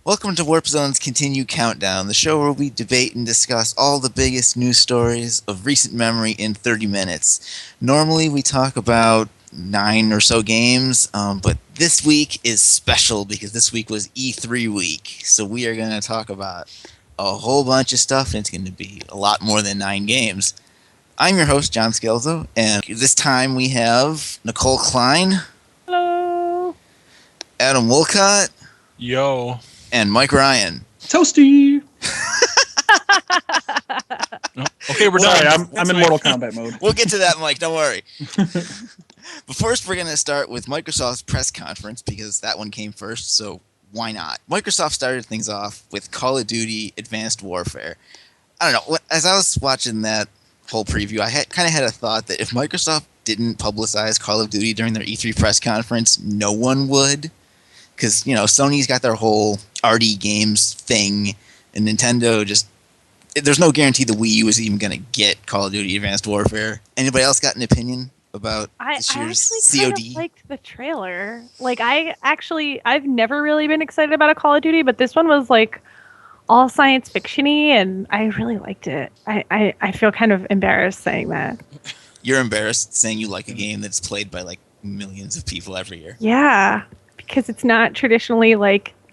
Welcome to Warp Zone's Continue Countdown, the show where we debate and discuss all the biggest news stories of recent memory in 30 minutes. Normally, we talk about 9 or so games, but this week is special because this week was E3 week. So we are going to talk about a whole bunch of stuff, and it's going to be a lot more than 9 games. I'm your host, John Scalzo, and this time we have Nicole Klein. Hello. Adam Wolcott. Yo. And Mike Ryan. Toasty. Okay, we're Sorry, done. I'm in Mortal Kombat mode. We'll get to that, Mike. Don't worry. But first, we're going to start with Microsoft's press conference because that one came first, so why not? Microsoft started things off with Call of Duty Advanced Warfare. I don't know. As I was watching that whole preview, I kind of had a thought that if Microsoft didn't publicize Call of Duty during their E3 press conference, no one would. Because, Sony's got their whole RD Games thing, and Nintendo just... There's no guarantee the Wii U is even going to get Call of Duty Advanced Warfare. Anybody else got an opinion about this year's COD? I actually kind of liked the trailer. I've never really been excited about a Call of Duty, but this one was, all science fiction-y, and I really liked it. I feel kind of embarrassed saying that. You're embarrassed saying you like a game that's played by, millions of people every year. Yeah. Because it's not traditionally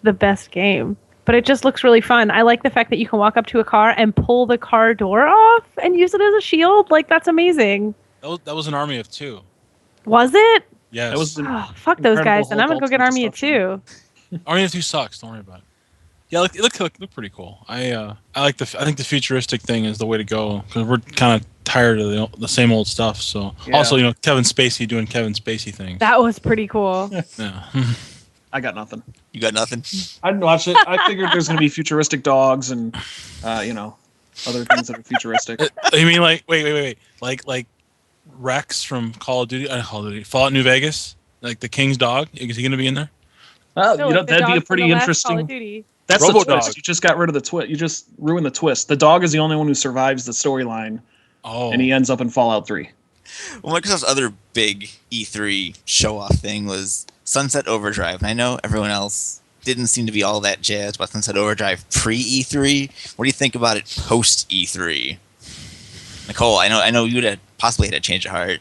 the best game, but it just looks really fun. I like the fact that you can walk up to a car and pull the car door off and use it as a shield. That's amazing. That was an army of 2. Was it? Yes. That was fuck those guys. Then I'm gonna go get Army of 2. Army of 2 sucks. Don't worry about it. Yeah, it looked pretty cool. I think the futuristic thing is the way to go because we're kind of tired of the same old stuff. So also, Kevin Spacey doing Kevin Spacey things. That was pretty cool. Yeah. I got nothing. You got nothing? I didn't watch it. I figured there's going to be futuristic dogs and, other things that are futuristic. You mean wait, like Rex from Call of Duty, Fallout New Vegas, like the King's dog? Is he going to be in there? That'd be a pretty interesting. That's the twist. You just got rid of the twist. You just ruined the twist. The dog is the only one who survives the storyline. Oh. And he ends up in Fallout 3. Well, Microsoft's other big E3 show-off thing was Sunset Overdrive. And I know everyone else didn't seem to be all that jazzed about Sunset Overdrive pre-E3. What do you think about it post-E3? Nicole, I know you'd have possibly had a change of heart.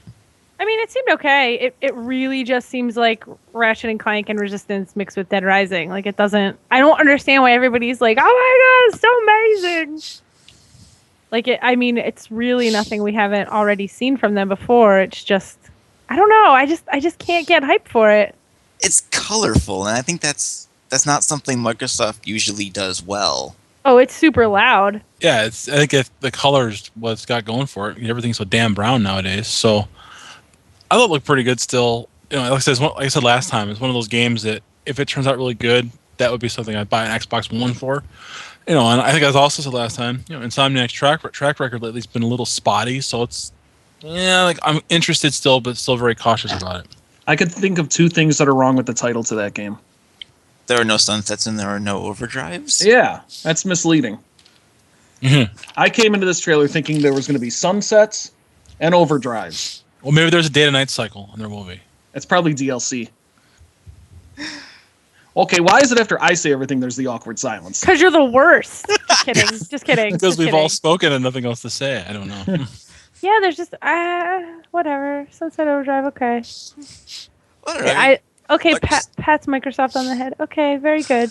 I mean, it seemed okay. It really just seems like Ratchet and Clank and Resistance mixed with Dead Rising. It doesn't... I don't understand why everybody's like, oh my god, it's so amazing! It's really nothing we haven't already seen from them before. It's just... I don't know. I just can't get hyped for it. It's colorful, and I think that's not something Microsoft usually does well. Oh, it's super loud. Yeah, I think the colors what's got going for it. Everything's so damn brown nowadays. So I thought it looked pretty good still. Like I said last time, it's one of those games that if it turns out really good, that would be something I'd buy an Xbox One for. And I think I also said last time, Insomniac's track record lately has been a little spotty, so it's I'm interested still, but still very cautious about it. I could think of 2 things that are wrong with the title to that game. There are no sunsets and there are no overdrives? Yeah, that's misleading. Mm-hmm. I came into this trailer thinking there was going to be sunsets and overdrives. Well, maybe there's a day to night cycle, and there will be. It's probably DLC. Okay, why is it after I say everything there's the awkward silence? Because you're the worst. Just kidding. Just kidding. Because we've kidding. all spoken and nothing else to say. I don't know. Yeah, there's just whatever. Sunset Overdrive. Okay. Whatever. Okay. Pat's Microsoft on the head. Okay, very good.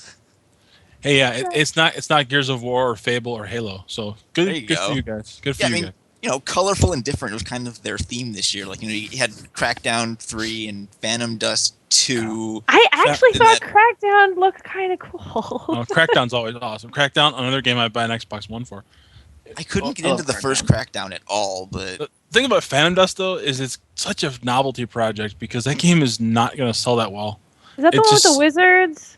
Hey, yeah, it's not Gears of War or Fable or Halo. So good for you guys. Good for you guys. Colorful and different was kind of their theme this year. You had Crackdown 3 and Phantom Dust 2. I actually thought Crackdown looked kind of cool. Oh, Crackdown's always awesome. Crackdown, another game I'd buy an Xbox One for. I couldn't get into the first Crackdown at all, but... The thing about Phantom Dust, though, is it's such a novelty project because that game is not going to sell that well. Is that the one with the wizards?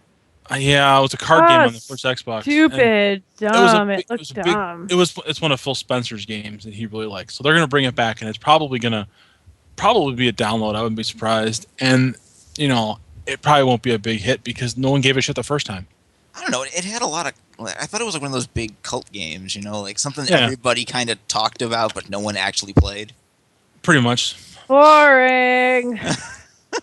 Yeah, it was a card game on the first Xbox. Stupid, dumb. It looked dumb. It's one of Phil Spencer's games that he really likes. So they're going to bring it back, and it's probably be a download. I wouldn't be surprised. And, it probably won't be a big hit because no one gave a shit the first time. I don't know. It had a lot of... I thought it was one of those big cult games, something that everybody kind of talked about, but no one actually played. Pretty much. Boring. Like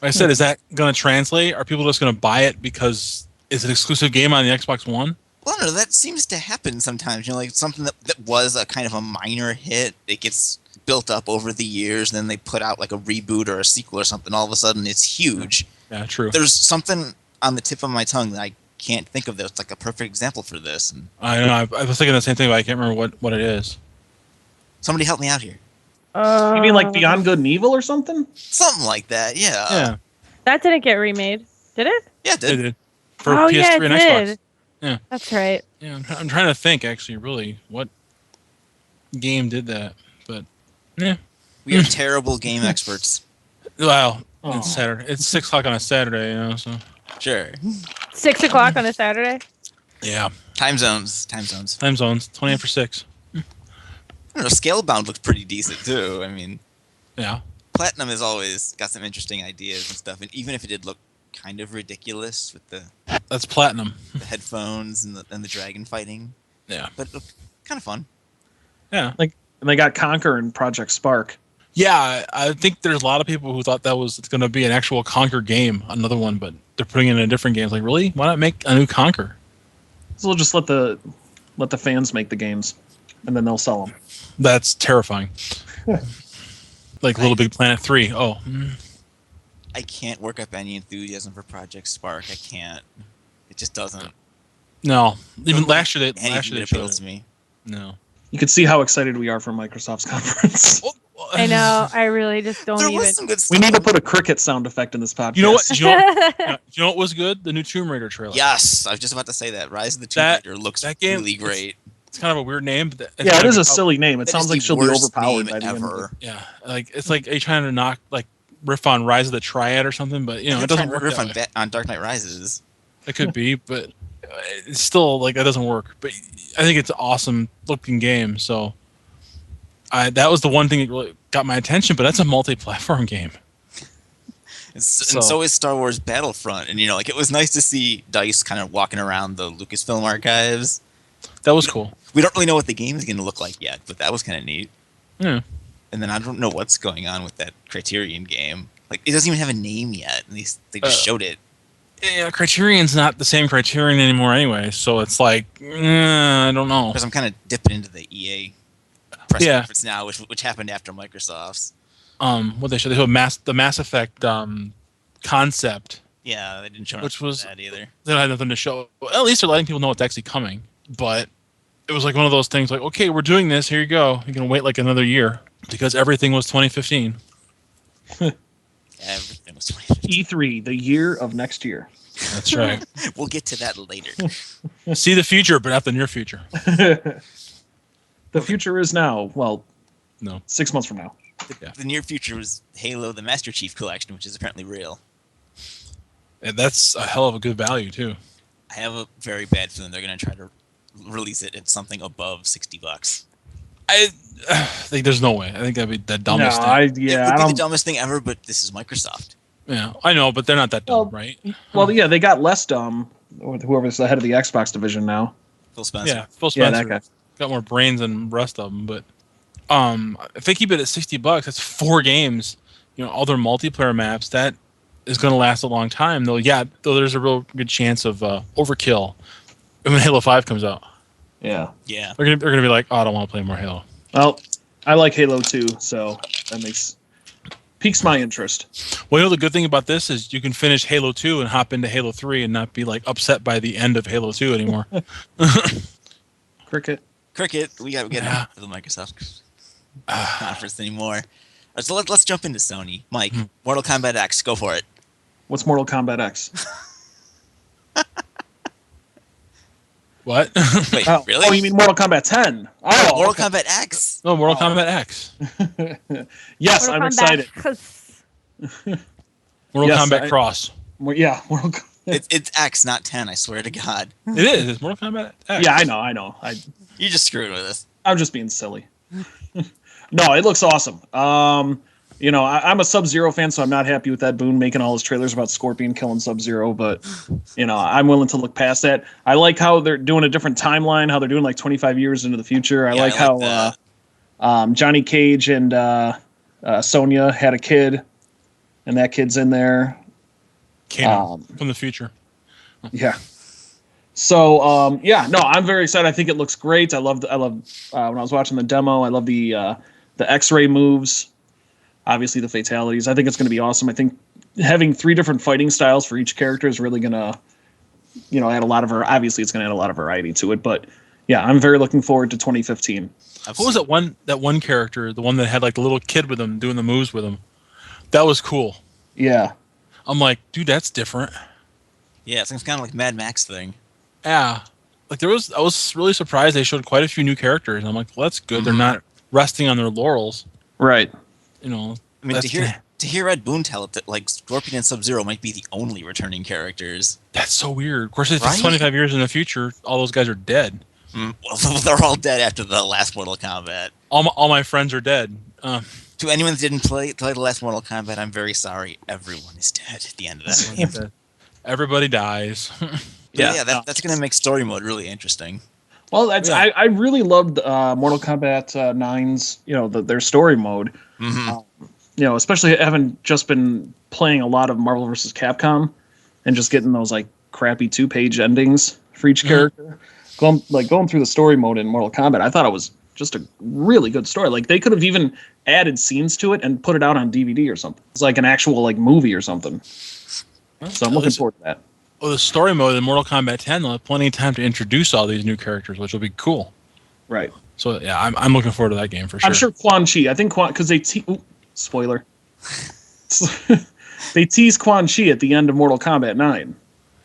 I said, is that going to translate? Are people just going to buy it because Is it an exclusive game on the Xbox One? Well, no, that seems to happen sometimes. You know, like something that was a kind of a minor hit, it gets built up over the years, and then they put out like a reboot or a sequel or something. All of a sudden, it's huge. Yeah, true. There's something on the tip of my tongue that I can't think of that's like a perfect example for this. And I know. I was thinking the same thing, but I can't remember what it is. somebody help me out here. You mean like Beyond Good and Evil or something? Something like that, yeah. Yeah. That didn't get remade, did it? Yeah, it It did. did. For Oh, PS3 yeah, it and Xbox. did. Yeah. That's right. Yeah, I'm trying to think actually, really, what game did that? But yeah, We are terrible game experts. well, Oh. it's Saturday. It's 6 o'clock on a Saturday, you know. So Sure. 6 o'clock on a Saturday. yeah, Time zones. time zones 20 after 6. I don't know, Scalebound looks pretty decent too. I mean, Yeah, Platinum has always got some interesting ideas and stuff, and even if it did look kind of ridiculous with the that's Platinum. headphones and the dragon fighting, Yeah, but it looked kind of fun. yeah, And they got Conquer and Project Spark. yeah. I think there's a lot of people who thought that was going to be an actual Conquer game, another one, but they're putting it in a different game. It's like, really? Why not make a new Conquer? So we'll just let the fans make the games, and then they'll sell them. That's terrifying. Like Little Big Planet 3. Oh, I can't work up any enthusiasm for Project Spark. I can't. It just doesn't. no. Even last year Anything they that showed appeals it. to me. No. You could see how excited we are for Microsoft's conference. I know. I really just don't There even. was some good stuff. We need to put a cricket sound effect in this podcast. You know what? You know what was good? The new Tomb Raider trailer. Yes, I was just about to say that. Rise of the Tomb That- Raider looks that game- really great. It's kind of a weird name. But it's Yeah, it gotta is be a silly name. It That sounds is like the she'll be worst overpowered name by the end. Of ever. Yeah, like it's like are you trying to knock like riff on Rise of the Triad or something? But you know, I'm it doesn't trying to work. riff That on, way. on Dark Knight Rises. It could be, but it's still like that doesn't work. But I think it's an awesome looking game. So that was the one thing that really got my attention. But that's a multi-platform game. And So- so is Star Wars Battlefront. And, you know, like, it was nice to see DICE kind of walking around the Lucasfilm archives. That was cool. We don't really know what the game is going to look like yet, but that was kind of neat. Yeah. And then I don't know what's going on with that Criterion game. Like, it doesn't even have a name yet. And they just showed it. Yeah, Criterion's not the same Criterion anymore anyway. So it's like I don't know. Because I'm kind of dipping into the EA press Yeah. conference now, which happened after Microsoft's. What they showed the Mass Effect concept. Yeah, they didn't show Which nothing was- that either. They don't have nothing to show. Well, at least they're letting people know it's actually coming. But it was like one of those things like, okay, we're doing this. Here you go. You're going to wait like another year because everything was 2015. Everything was 2015. E3, the year of next year. That's right. We'll get to that later. See the future, but not the near future. The future is now. Well, No. 6 months from now. Yeah. The near future was Halo: The Master Chief Collection, which is apparently real. And that's a hell of a good value, too. I have a very bad feeling they're going to try to release it at something above $60. I think there's no way. I think that'd be the dumbest thing. I It would be the don't. dumbest thing ever, but this is Microsoft. Yeah, I know, but they're not that dumb, Well, right? Well, yeah, they got less dumb. Whoever's the head of the Xbox division now. Phil Spencer. Yeah, Phil Yeah, Spencer that guy. got more brains than the rest of them. But if they keep it at $60, that's 4 games. You know, all their multiplayer maps. That is going to last a long time. Though, there's a real good chance of overkill when Halo 5 comes out. Yeah. Yeah. They're gonna be like, oh, I don't want to play more Halo. Well, I like Halo 2, so that piques my interest. Well, you know, the good thing about this is you can finish Halo 2 and hop into Halo 3 and not be like upset by the end of Halo 2 anymore. Cricket. Cricket, we got to get Yeah. out of the Microsoft conference anymore. All right, so let's jump into Sony. Mike, Mortal Kombat X, go for it. What's Mortal Kombat X? What? Wait, Oh, really? Oh, you mean Mortal Kombat 10? Oh, Mortal okay. Kombat X. No, Mortal Kombat X. Yes, Mortal I'm Kombat. excited. Mortal Yes, Kombat I- Cross. Yeah, Mortal It's X, not 10, I swear to God. It is. It's Mortal Kombat X. Yeah, I know. You just screwed with us. I'm just being silly. No, it looks awesome. You know, I'm a Sub-Zero fan, so I'm not happy with that Boone making all his trailers about Scorpion killing Sub-Zero, but, you know, I'm willing to look past that. I like how they're doing a different timeline, how they're doing like 25 years into the future. I Yeah, like I like how Johnny Cage and Sonya had a kid, and that kid's in there. Kano from the future. Yeah. So yeah, no, I'm very excited. I think it looks great. I love when I was watching the demo. I love the X-ray moves, obviously the fatalities. I think it's going to be awesome. I think having 3 different fighting styles for each character is really going to, add a lot of obviously it's going to add a lot of variety to it. But yeah, I'm very looking forward to 2015. What was that one character, the one that had like the little kid with him doing the moves with him? That was cool. Yeah. I'm like, dude, that's different. Yeah, it's kind of like Mad Max thing. Yeah. Like I was really surprised they showed quite a few new characters. I'm like, well, that's good. They're not resting on their laurels. Right. You know. I mean, to hear Ed Boon tell it that like Scorpion and Sub-Zero might be the only returning characters. That's so weird. Of course, if Right? it's 25 years in the future, all those guys are dead. Well, they're all dead after the last Mortal Kombat. All my friends are dead. To anyone that didn't play the last Mortal Kombat, I'm very sorry. Everyone is dead at the end of that game. Everybody dies. Yeah, that's going to make story mode really interesting. Well, that's I really loved Mortal Kombat 9's, their story mode. Especially having just been playing a lot of Marvel vs. Capcom and just getting those like crappy 2-page endings for each character. Going through the story mode in Mortal Kombat, I thought it was just a really good story. Like they could have even added scenes to it and put it out on DVD or something. It's like an actual like movie or something. So I'm looking forward to that. Well, the story mode in Mortal Kombat 10, they'll have plenty of time to introduce all these new characters, which will be cool. Right. So yeah, I'm looking forward to that game for sure. I'm sure Quan Chi. I think because they spoiler. They tease Quan Chi at the end of Mortal Kombat 9.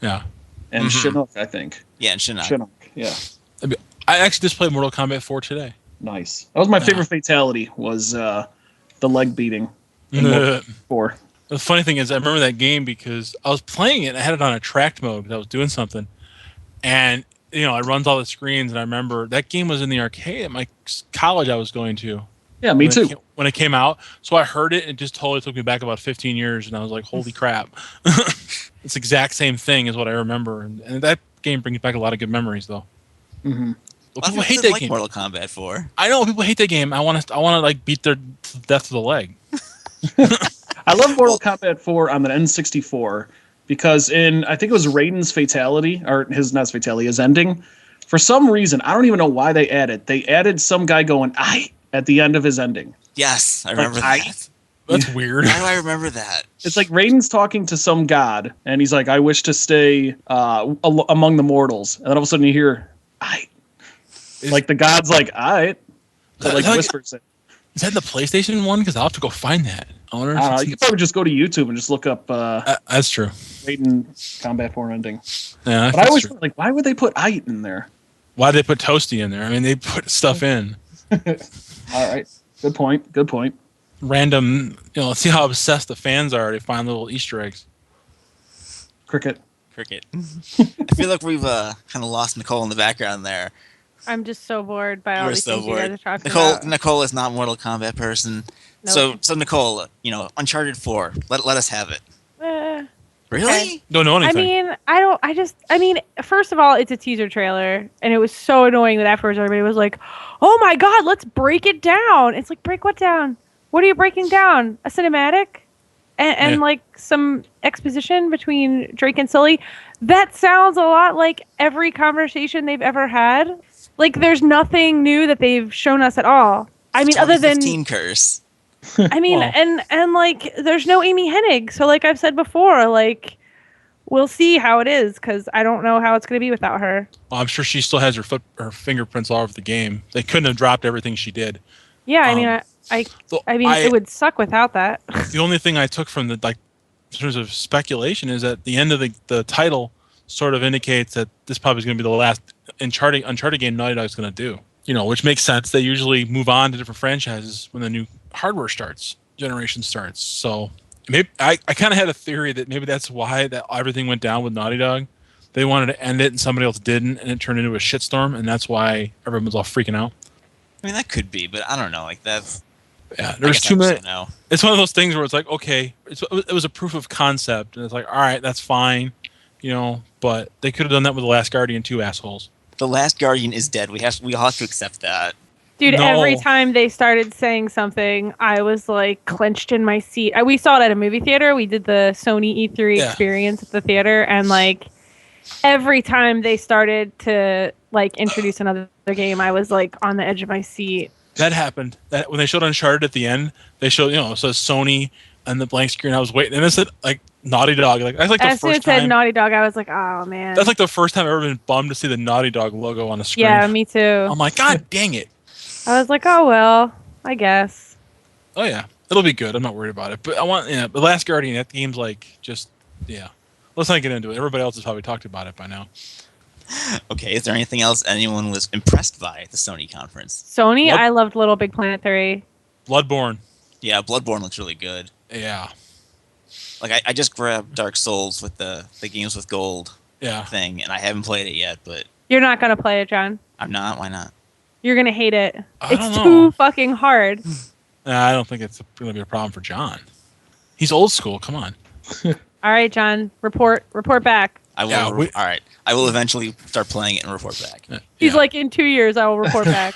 Yeah. And Shinnok, I think. Yeah, and Shinnok. Shinnok, yeah. I actually just played Mortal Kombat 4 today. Nice. That was my favorite fatality. Was the leg beating in Mortal Kombat 4. The funny thing is, I remember that game because I was playing it and I had it on a tracked mode because I was doing something. And, it runs all the screens. And I remember that game was in the arcade at my college I was going to. Yeah, me too. When it came out. So I heard it and it just totally took me back about 15 years. And I was like, holy crap. It's the exact same thing as what I remember. And that game brings back a lot of good memories, though. Mm-hmm. Well, people hate that game. Mortal Kombat 4. I know people hate that game. I want to like beat their death to the leg. I love Mortal Kombat 4 on the N64 because I think it was Raiden's fatality, or his ending. For some reason, I don't even know why they added some guy going, "I" at the end of his ending. Yes, I remember that. That's weird. How do I remember that? It's like Raiden's talking to some god, and he's like, "I wish to stay among the mortals," and then all of a sudden you hear, "I." Like the god's like, "I," like whispers it. Is that the PlayStation one? Because I'll have to go find that. I don't know. You could probably just go to YouTube and just look up. That's true. Raiden Combat 4 ending. Yeah, but I always thought, like, why would they put Ait in there? Why did they put Toasty in there? I mean, they put stuff in. All right. Good point. Random, let's see how obsessed the fans are. They find little Easter eggs. Cricket. I feel like we've kind of lost Nicole in the background there. I'm just so bored by all these things you guys are talking Nicole, about. Nicole is not a Mortal Kombat person. Nope. So Nicole, Uncharted 4, let us have it. Really? Okay. Don't know anything. I mean, first of all, it's a teaser trailer, and it was so annoying that afterwards everybody was like, "Oh my god, let's break it down." It's like, break what down? What are you breaking down? A cinematic? And like some exposition between Drake and Sully? That sounds a lot like every conversation they've ever had. Like, there's nothing new that they've shown us at all. I mean, other than 2015 curse. I mean, and like, there's no Amy Hennig. So, like I've said before, like, we'll see how it is because I don't know how it's going to be without her. Well, I'm sure she still has her fingerprints all over the game. They couldn't have dropped everything she did. Yeah, I mean, it would suck without that. The only thing I took from in terms of speculation is that the end of the title sort of indicates that this probably is going to be the last Uncharted game Naughty Dog's going to do. Which makes sense. They usually move on to different franchises when the new hardware generation starts. So maybe I kind of had a theory that maybe that's why that everything went down with Naughty Dog. They wanted to end it and somebody else didn't, and it turned into a shitstorm, and that's why everyone was all freaking out. I mean, that could be, but I don't know. Like, that's... Yeah, there's too many. It's one of those things where it's like, okay, it was a proof of concept, and it's like, all right, that's fine, but they could have done that with The Last Guardian 2, assholes. The Last Guardian is dead. We all have to accept that. Dude, No. Every time they started saying something, I was like clenched in my seat. We saw it at a movie theater. We did the Sony E3 experience at the theater, and like every time they started to like introduce another game, I was like on the edge of my seat. That happened. That when they showed Uncharted at the end, they showed it says Sony and the blank screen. I was waiting, and it said like Naughty Dog. Like that's like the As soon as first it said time. Naughty Dog, I was like, oh man. That's like the first time I've ever been bummed to see the Naughty Dog logo on a screen. Yeah, me too. I'm like, God dang it. I was like, oh well, I guess. Oh yeah, it'll be good. I'm not worried about it. But I want, The Last Guardian. That game's like just, yeah. Let's not get into it. Everybody else has probably talked about it by now. Okay, is there anything else anyone was impressed by at the Sony conference? Sony, What? I loved Little Big Planet 3. Bloodborne. Yeah, Bloodborne looks really good. Yeah, Like I just grabbed Dark Souls with the games with gold yeah. thing, and I haven't played it yet, but You're not gonna play it, John. I'm not. Why not? You're gonna hate it. I don't It's know. too fucking hard. Nah, I don't think it's going to be a problem for John. He's old school. Come on. All right, John, report back. I will. Yeah, all right. I will eventually start playing it and report back. He's Yeah. like, in 2 years, I will report back.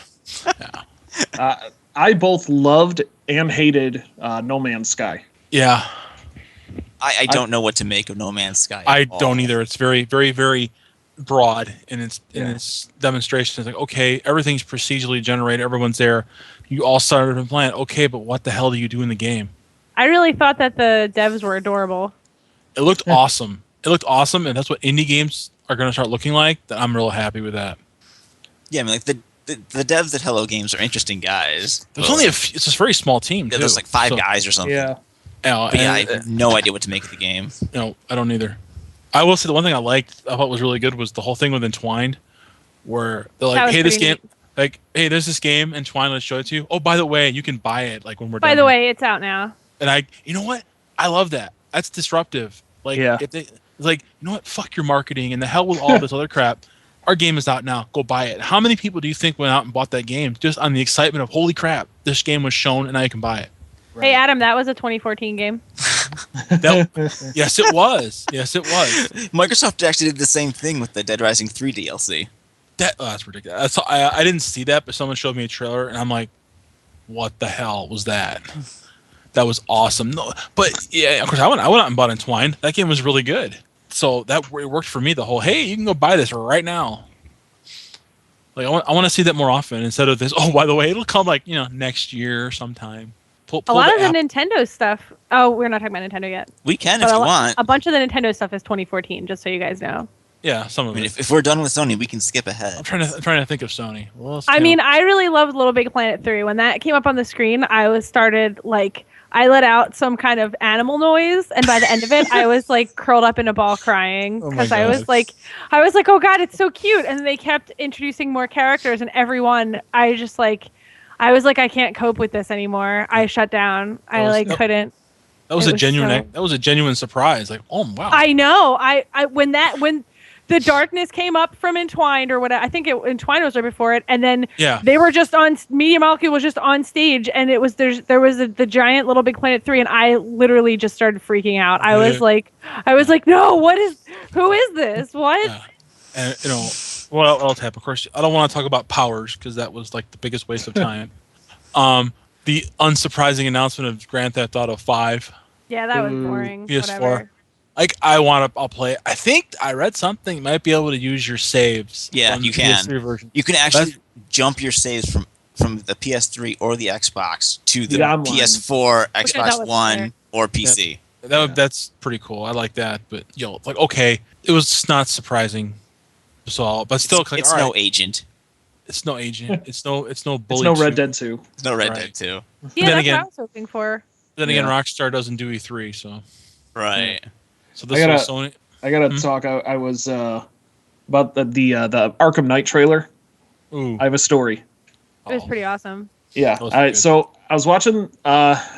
I both loved and hated No Man's Sky. Yeah. I don't know what to make of No Man's Sky. I at all. don't either. It's very, very, very broad in its Yeah. demonstration. It's like, okay, everything's procedurally generated. Everyone's there. You all started a plan. Okay, but what the hell do you do in the game? I really thought that the devs were adorable. It looked awesome. It looked awesome, and that's what indie games are going to start looking like. That I'm real happy with that. Yeah, I mean, like the devs at Hello Games are interesting guys. There's only it's a very small team. Yeah, Too. there's like 5 So, guys or something. Yeah. Yeah, But yeah, I and, have no idea what to make of the game. I don't either. I will say the one thing I thought was really good was the whole thing with Entwined, where they're That like, was "Hey, this pretty game, like, hey, there's this game, Entwined. Let's show it to you. Oh, by the way, you can buy it like when we're done." By the here." way, it's out now. And you know what? I love that. That's disruptive. Like, Yeah. if it's like, you know what? Fuck your marketing and the hell with all this other crap. Our game is out now. Go buy it. How many people do you think went out and bought that game just on the excitement of, holy crap, this game was shown and now you can buy it? Hey, Adam, that was a 2014 game. Yes, it was. Yes, it was. Microsoft actually did the same thing with the Dead Rising 3 DLC. That's ridiculous. I didn't see that, but someone showed me a trailer and I'm like, what the hell was that? That was awesome. No, but yeah, of course, I went out and bought Entwined. That game was really good. So it worked for me. The whole, hey, you can go buy this right now. Like I want to see that more often instead of this. Oh, by the way, it'll come like next year sometime. Pull A lot of the app. Nintendo stuff. Oh, we're not talking about Nintendo yet. We can But if a you lo- want. A bunch of the Nintendo stuff is 2014, just so you guys know. Yeah, some I of mean, it. if we're done with Sony, we can skip ahead. I'm trying to think of Sony. What else I came mean, up? I really loved Little Big Planet 3. When that came up on the screen, I let out some kind of animal noise, and by the end of it, I was like curled up in a ball crying Oh my because I was God. like, oh god, it's so cute. And they kept introducing more characters, and everyone, I was like, I can't cope with this anymore. I shut down. Couldn't. that was it a was genuine. so- That was a genuine surprise. Like, oh wow. I know. When the darkness came up from Entwined or whatever, I think Entwined was right before it, and then Yeah. they were just on Media Molecule was just on stage, and it was there was the giant Little Big Planet 3, and I literally just started freaking out. I was like, no, who is this? What? Yeah. And what else happened? Of course, I don't want to talk about Powers because that was like the biggest waste of time. The unsurprising announcement of Grand Theft Auto 5. Yeah, that was Ooh, boring. PS4. Whatever. Like, I'll play it. I think I read something. You might be able to use your saves. Yeah, from you the can. PS3 version. You can actually jump your saves from the PS3 or the Xbox to the online. PS4, that Xbox was One, fair. or PC. That's pretty cool. I like that. But like, okay, it was not surprising. So, but still, It's all no right, agent. it's no agent. It's no It's bully. no Red suit. Dead 2. It's no Red Right. Dead 2. Yeah, Then that's again- what I was hoping for. Then again, Yeah. Rockstar doesn't do E3, so Right. this I was gotta- Sony. I gotta Mhm. talk. I was about the Arkham Knight trailer. Ooh, I have a story. It was oh. pretty awesome. Yeah. Those All were right. good. So I was watching.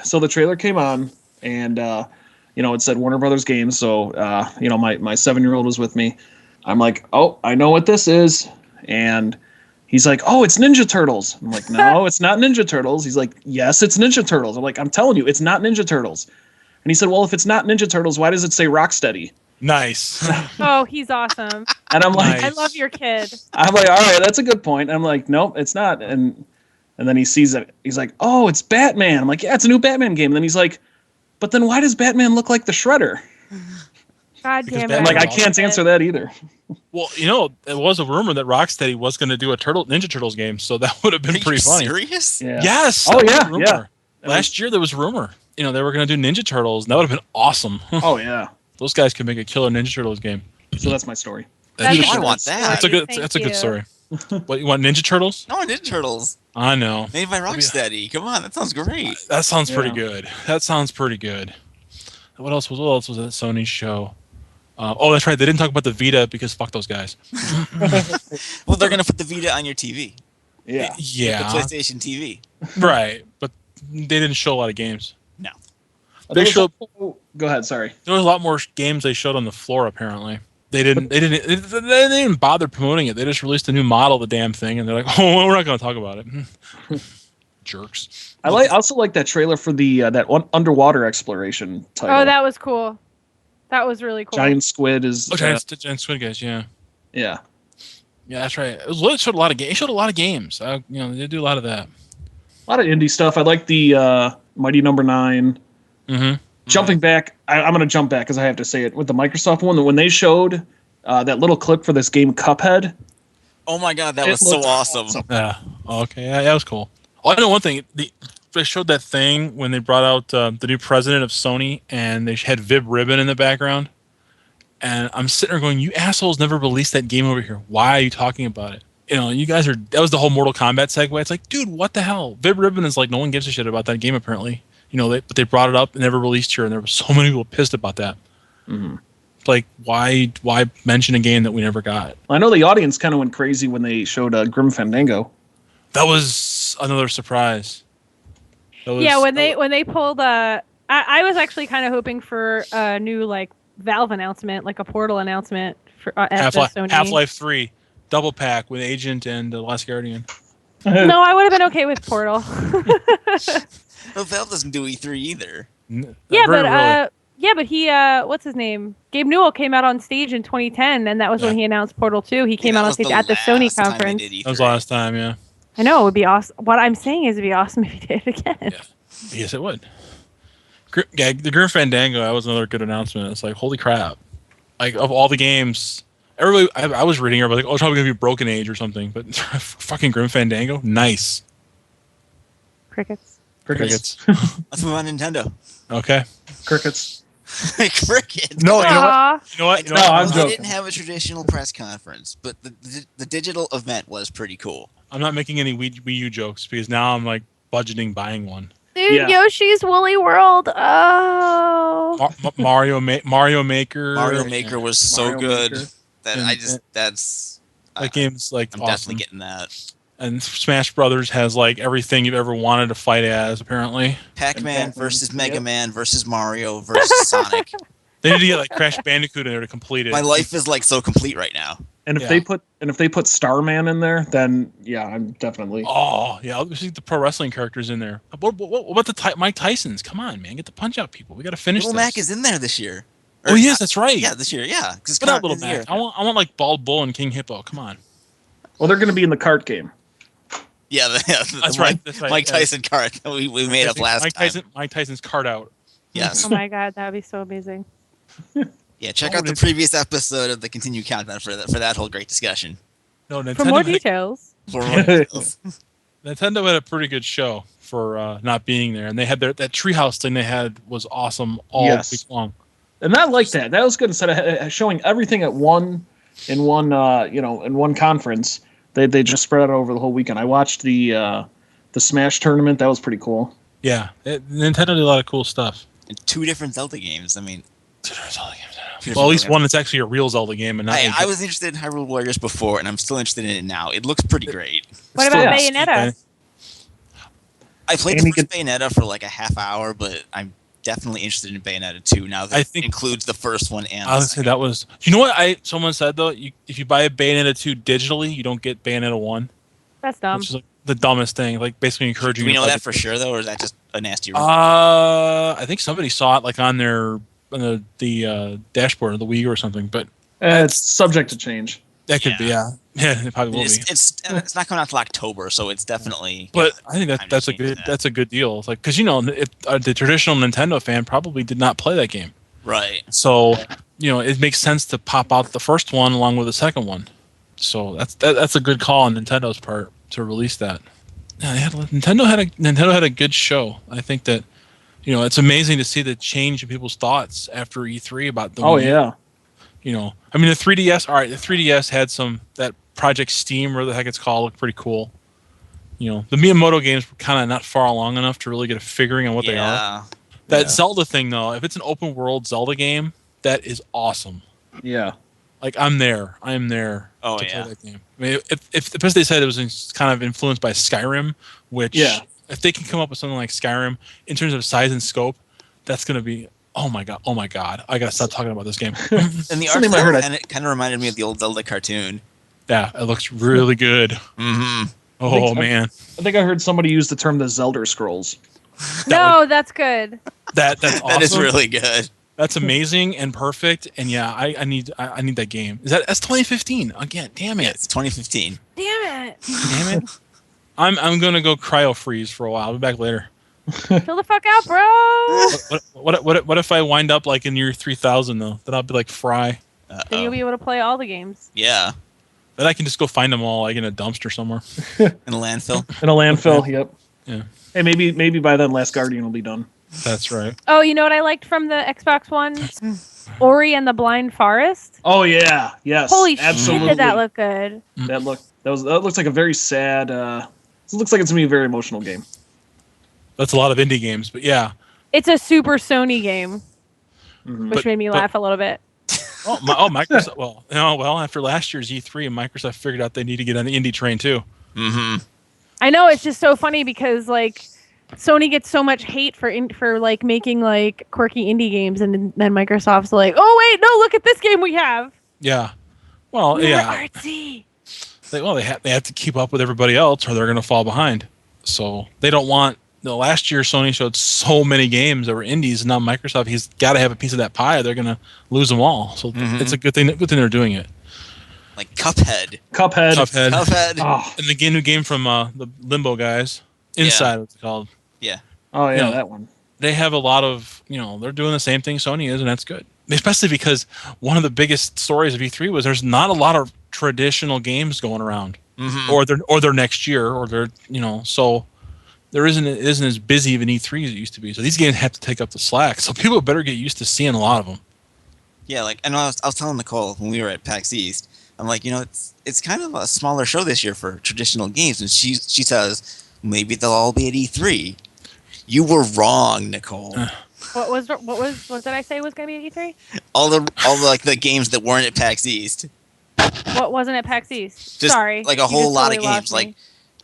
So the trailer came on, and it said Warner Brothers Games. So my 7-year-old was with me. I'm like, oh, I know what this is, and he's like, oh, it's Ninja Turtles. I'm like, no, it's not Ninja Turtles. He's like, yes, it's Ninja Turtles. I'm like, I'm telling you, it's not Ninja Turtles. And he said, well, if it's not Ninja Turtles, why does it say Rocksteady? Nice. Oh, he's awesome. And I'm like, Nice. I love your kid. all right, that's a good point. I'm like, nope, it's not. And then he sees it. He's like, oh, it's Batman. I'm like, yeah, it's a new Batman game. And then he's like, but then why does Batman look like the Shredder? God Because damn it! I'm Batman like, I was can't answer that either. Well, there was a rumor that Rocksteady was going to do a Ninja Turtles game, so that would have been Are you pretty funny. serious? Yeah. Yes. Oh, that was a yeah, rumor. yeah. That Last year there was a rumor. They were going to do Ninja Turtles, and that would have been awesome. Oh yeah. Those guys could make a killer Ninja Turtles game. So that's my story. That's, a just- I want that. that's a good. Thank That's a good you. story. What, you want Ninja Turtles? No, Ninja Turtles. I know. Made by That'd be- Rocksteady. Come on, that sounds great. That sounds pretty Yeah. good. That sounds pretty good. What else was at Sony's show? Oh, that's right. They didn't talk about the Vita because fuck those guys. Well, they're gonna put the Vita on your TV. Yeah. The Yeah. PlayStation TV. Right. But they didn't show a lot of games. No. They showed. Go ahead. Sorry. There was a lot more games they showed on the floor. Apparently, they didn't bother promoting it. They just released a new model of the damn thing, and they're like, "Oh, well, we're not going to talk about it." Jerks. I also like that trailer for the that one underwater exploration title. Oh, that was cool. That was really cool. Giant squid is. Oh, Giant Squid Guys. Yeah, Yeah. yeah, that's right. It showed a lot of games. It showed a lot of games. They did do a lot of that. A lot of indie stuff. I like the Mighty Number 9. Mm-hmm. Jumping back, I'm going to jump back because I have to say it with the Microsoft one. When they showed that little clip for this game Cuphead, Oh my god, that it was so looked awesome. Yeah. Okay. Yeah, that was cool. Oh, I know one thing. They showed that thing when they brought out the new president of Sony, and they had Vib Ribbon in the background. And I'm sitting there going, "You assholes never released that game over here. Why are you talking about it? You guys are." That was the whole Mortal Kombat segue. It's like, dude, what the hell? Vib Ribbon is like, no one gives a shit about that game apparently. But they brought it up and never released here, and there were so many people pissed about that. Mhm. Like, why mention a game that we never got? I know the audience kind of went crazy when they showed Grim Fandango. That was another surprise. Yeah, when they pulled I was actually kind of hoping for a new like Valve announcement, like a Portal announcement for at the Sony. Half-Life 3 double pack with Agent and the Last Guardian. No, I would have been okay with Portal. Well, Valve doesn't do E3 either. Yeah, Very rarely. but he what's his name? Gabe Newell came out on stage in 2010, and that was when he announced Portal 2. He came that out on was stage at the Sony last time they conference. did E3. That was the last time, yeah. I know it would be awesome. What I'm saying is it'd be awesome if he did it again. Yeah. Yes, it would. Yeah, the Grim Fandango, that was another good announcement. It's like, holy crap. Like, of all the games, everybody, I was reading everybody like, oh, it's probably going to be Broken Age or something, but fucking Grim Fandango? Nice. Crickets. Crickets. Let's move on to Nintendo. Okay. Crickets. Cricket. No, you know what? Aw. You know what? You know No, what? I'm They joking. didn't have a traditional press conference, but the digital event was pretty cool. I'm not making any Wii U jokes because now I'm like budgeting buying one. Dude, Yeah. Yoshi's Woolly World. Oh. Mario Maker. Mario Maker was so Mario good Maker. that And- that's That game's like I'm awesome. definitely getting that. And Smash Brothers has like everything you've ever wanted to fight as, apparently. Pac-Man Exactly. versus Mega Yep. Man versus Mario versus Sonic. They need to get like Crash Bandicoot in there to complete it. My life is like so complete right now. And if Yeah. they put Starman in there, then yeah, I'm definitely. Oh, yeah. I'll see the pro wrestling characters in there. What about the Mike Tysons? Come on, man. Get the punch out people. We got to finish Little this. Mac is in there this year. Oh, he is. That's right. Yeah, this year. Yeah, because Put out Little Mac. I want like Bald Bull and King Hippo. Come on. Well, they're going to be in the kart game. Yeah, the That's Mike, right. That's right. Mike Yeah. Tyson card that we made up last time. Mike Tyson's card out. Yes. Oh my god, that would be so amazing. Yeah, check Oh, out the it's- previous episode of the Continued Countdown for that whole great discussion. No, For more Nintendo. details. For more details. Nintendo had a pretty good show for not being there, and they had that treehouse thing they had was awesome all Yes. week long. And I like that. That was good instead of showing everything in one conference. They just spread it over the whole weekend. I watched the Smash tournament. That was pretty cool. Yeah, Nintendo did a lot of cool stuff. And 2 different Zelda games. I mean, Well, at least one that's actually a real Zelda game and not. I was interested in Hyrule Warriors before, and I'm still interested in it now. It looks pretty great. What Still- about Yeah. Bayonetta? I played And the you first Bayonetta for like a half hour, but I'm definitely interested in Bayonetta 2 now that I it think- includes the first one and I the would say second. that was. You know what? Someone said though, if you buy a Bayonetta 2 digitally, you don't get Bayonetta 1, That's dumb. which is like the dumbest thing. Like basically encouraging. Do we you to know buy that for sure though, or is that just a nasty rumor? I think somebody saw it like on the dashboard of the Wii or something, but It's subject to change. that could be yeah, it probably will be. It's not coming out till October, so it's definitely. But I think I'm that's a just good saying that's a good deal. It's like because the traditional Nintendo fan probably did not play that game. Right. So, it makes sense to pop out the first one along with the second one. So that's a good call on Nintendo's part to release that. Yeah, Nintendo had a good show. I think that it's amazing to see the change in people's thoughts after E3 about the Wii U. Yeah. I mean the 3DS. All right, the 3DS had that Project Steam, or the heck it's called, looked pretty cool. The Miyamoto games were kind of not far along enough to really get a figuring on what they are. That Zelda thing, though, if it's an open world Zelda game, that is awesome. Yeah. Like I am there to play that game. I mean, if the best they said it was kind of influenced by Skyrim, which if they can come up with something like Skyrim in terms of size and scope, that's going to be oh my god! I gotta stop talking about this game. And the art style, and it kind of reminded me of the old Zelda cartoon. Yeah, it looks really good. Mm-hmm. Oh man! I think I heard somebody use the term the Zelda Scrolls. That's good. That's awesome. That is really good. That's amazing and perfect. And yeah, I need that game. That's 2015 again? Damn it! Yeah, it's 2015. Damn it! Damn it! I'm gonna go cryo freeze for a while. I'll be back later. Chill the fuck out, bro. What if I wind up like in year 3000 though? Then I'll be like Fry. Then you'll be able to play all the games. Yeah. Then I can just go find them all like in a dumpster somewhere. In a landfill. In a landfill. Yep. Yeah. Hey, maybe by then Last Guardian will be done. That's right. Oh, you know what I liked from the Xbox One? Ori and the Blind Forest. Oh yeah, yes. Holy absolutely. shit, did that look good? That looks like a very sad. It looks like it's gonna be a very emotional game. That's a lot of indie games, but yeah. It's a super Sony game, Mm-hmm. which made me laugh a little bit. Microsoft. Well, after last year's E3, Microsoft figured out they need to get on the indie train too. Mm-hmm. I know, it's just so funny because like Sony gets so much hate for like making like quirky indie games, and then Microsoft's like, oh wait, no, look at this game we have. Yeah. Well, We're yeah. artsy. They have to keep up with everybody else, or they're going to fall behind. So they don't want. Last year, Sony showed so many games that were indies, and now Microsoft, he's got to have a piece of that pie. They're going to lose them all. So it's a good thing. Good thing they're doing it. Like Cuphead. Oh, And the new game from the Limbo guys, Inside, what's it called? Yeah. oh yeah, that one. They have a lot of, they're doing the same thing Sony is, and that's good. Especially because one of the biggest stories of E3 was there's not a lot of traditional games going around, or they're next year, or they're, so it isn't as busy of an E3 as it used to be. So these games have to take up the slack. So people better get used to seeing a lot of them. Yeah, and I was telling Nicole when we were at PAX East, I'm like, it's kind of a smaller show this year for traditional games, and she says maybe they'll all be at E3. You were wrong, Nicole. What did I say was going to be at E3? all the like the games that weren't at PAX East. What wasn't at PAX East? Just Sorry. like a you whole just lot totally of lost games. me. Like